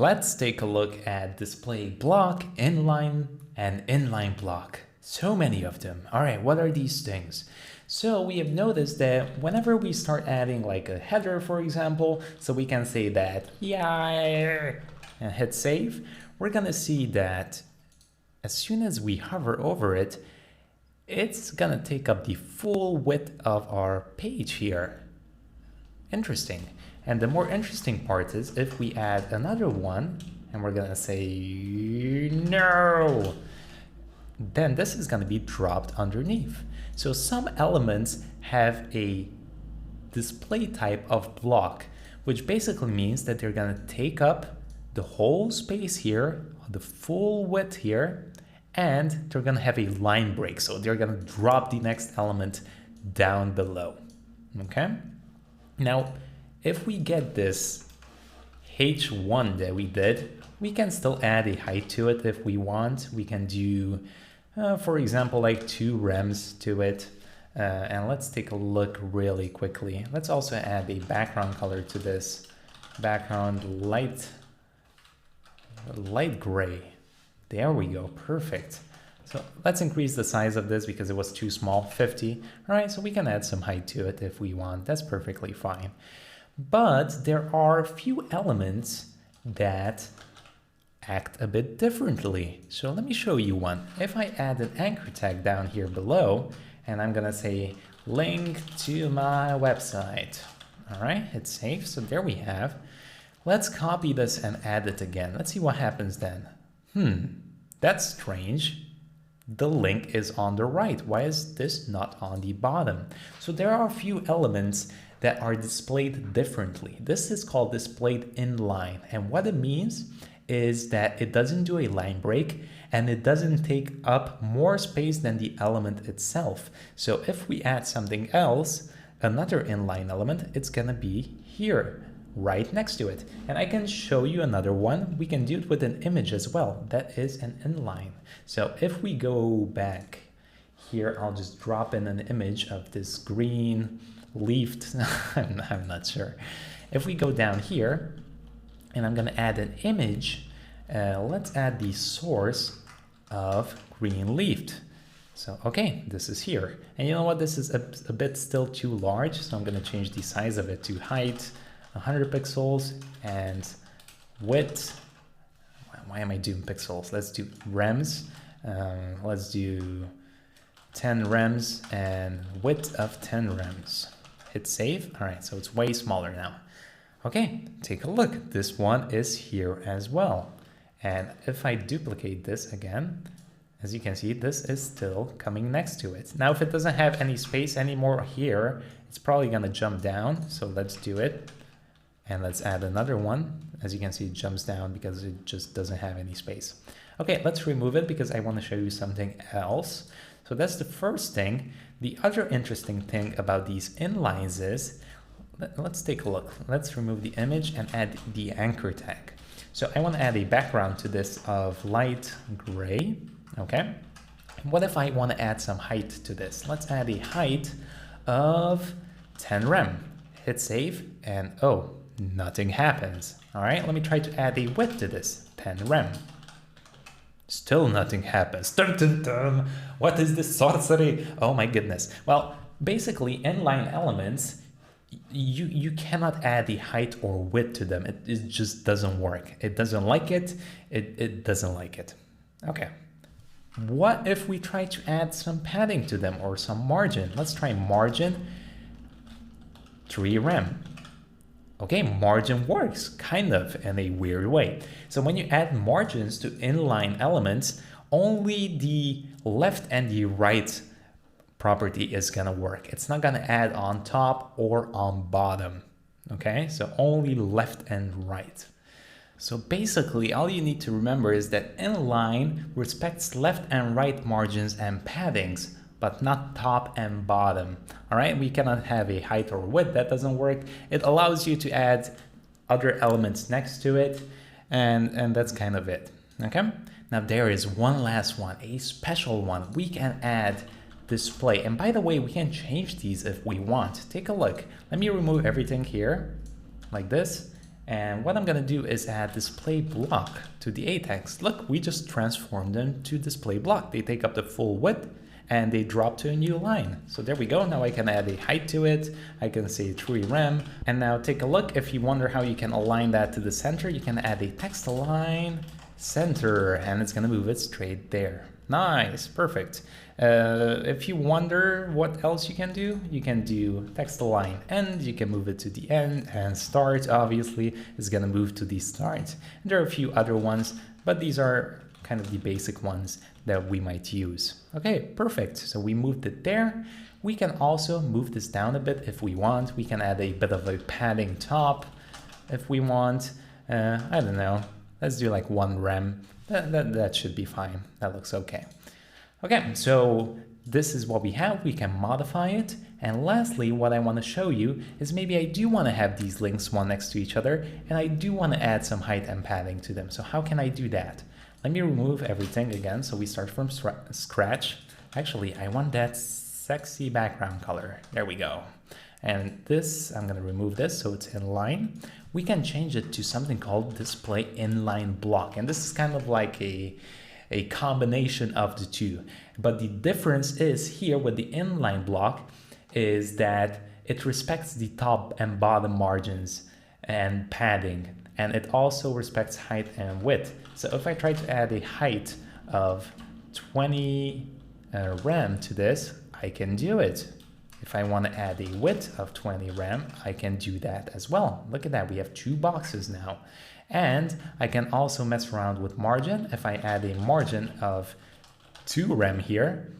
Let's take a look at display block, inline, and inline block. So many of them. All right, what are these things? So we have noticed that whenever we start adding like a header, for example, so we can say that, yeah, and hit save, we're gonna see that as soon as we hover over it, it's gonna take up the full width of our page here. Interesting. And the more interesting part is if we add another one and we're gonna say no, then this is gonna be dropped underneath. So some elements have a display type of block, which basically means that they're gonna take up the whole space here, the full width here, and they're gonna have a line break. So they're gonna drop the next element down below, okay? Now, if we get this H1 that we did, we can still add a height to it if we want. We can do, for example, like 2 rems to it. And let's take a look really quickly. Let's also add a background color to this. Background light gray. There we go, perfect. So let's increase the size of this because it was too small, 50. All right, so we can add some height to it if we want. That's perfectly fine. But there are a few elements that act a bit differently. So let me show you one. If I add an anchor tag down here below, and I'm gonna say link to my website. All right, hit save. So there we have. Let's copy this and add it again. Let's see what happens then. That's strange. The link is on the right. Why is this not on the bottom? So there are a few elements that are displayed differently. This is called displayed inline. And what it means is that it doesn't do a line break and it doesn't take up more space than the element itself. So if we add something else, another inline element, it's gonna be here, right next to it. And I can show you another one. We can do it with an image as well. That is an inline. So if we go back here, I'll just drop in an image of this green leafed, I'm not sure. If we go down here and I'm gonna add an image, let's add the source of green leafed. So, okay, this is here. And you know what, this is a bit still too large. So I'm gonna change the size of it to height, 100 pixels, and width. Why am I doing pixels? Let's do rems. Let's do 10 rems and width of 10 rems. Hit save. All right, so it's way smaller now. Okay, take a look. This one is here as well. And if I duplicate this again, as you can see, this is still coming next to it. Now, if it doesn't have any space anymore here, it's probably gonna jump down. So let's do it. And let's add another one. As you can see, it jumps down because it just doesn't have any space. Okay, let's remove it because I want to show you something else. So that's the first thing. The other interesting thing about these inlines is, let's take a look. Let's remove the image and add the anchor tag. So I want to add a background to this of light gray, okay? What if I want to add some height to this? Let's add a height of 10 rem. Hit save and oh, nothing happens. All right, let me try to add a width to this, 10 rem. Still nothing happens. Dun, dun, dun. What is this sorcery? Oh my goodness. Well, basically inline elements, you cannot add the height or width to them. It just doesn't work. It doesn't like it. It doesn't like it. Okay. What if we try to add some padding to them or some margin? Let's try margin 3 rem. Okay, margin works kind of in a weird way. So when you add margins to inline elements, only the left and the right property is gonna work. It's not gonna add on top or on bottom. Okay, so only left and right. So basically, all you need to remember is that inline respects left and right margins and paddings, but not top and bottom. All right, we cannot have a height or width. That doesn't work. It allows you to add other elements next to it, and that's kind of it. Okay, now there is one last one, a special one. We can add display, and by the way, we can change these if we want. Take a look. Let me remove everything here like this, And what I'm gonna do is add display block to the A text. Look, we just transformed them to display block. They take up the full width and they drop to a new line. So there we go. Now I can add a height to it. I can say 3 rem. And now take a look. If you wonder how you can align that to the center, you can add a text align center and it's gonna move it straight there. Nice, perfect. If you wonder what else you can do text align end, you can move it to the end, and start obviously is gonna move to the start. And there are a few other ones, but these are kind of the basic ones that we might use. Okay, perfect. So we moved it there. We can also move this down a bit if we want. We can add a bit of a padding top if we want. I don't know. Let's do like 1 rem. That should be fine. That looks okay. Okay, so this is what we have. We can modify it. And lastly, what I want to show you is maybe I do want to have these links one next to each other, and I do want to add some height and padding to them. So how can I do that? Let me remove everything again. So we start from scratch. Actually, I want that sexy background color. There we go. And this, I'm going to remove this so it's in line. We can change it to something called display inline block. And this is kind of like a combination of the two. But the difference is here with the inline block is that it respects the top and bottom margins and padding. And it also respects height and width. So if I try to add a height of 20 rem to this, I can do it. If I want to add a width of 20 rem, I can do that as well. Look at that, we have 2 boxes now. And I can also mess around with margin. If I add a margin of 2 rem here,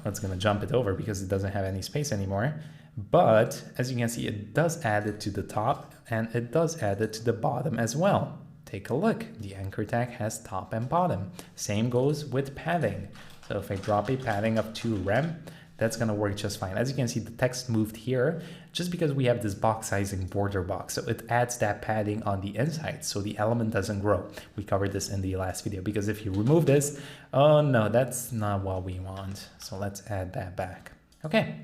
it's going to jump it over because it doesn't have any space anymore. But as you can see, it does add it to the top and it does add it to the bottom as well. Take a look, the anchor tag has top and bottom. Same goes with padding. So if I drop a padding of 2 rem, that's going to work just fine. As you can see, the text moved here just because we have this box sizing border box. So it adds that padding on the inside so the element doesn't grow. We covered this in the last video because if you remove this, oh no, that's not what we want. So let's add that back. Okay.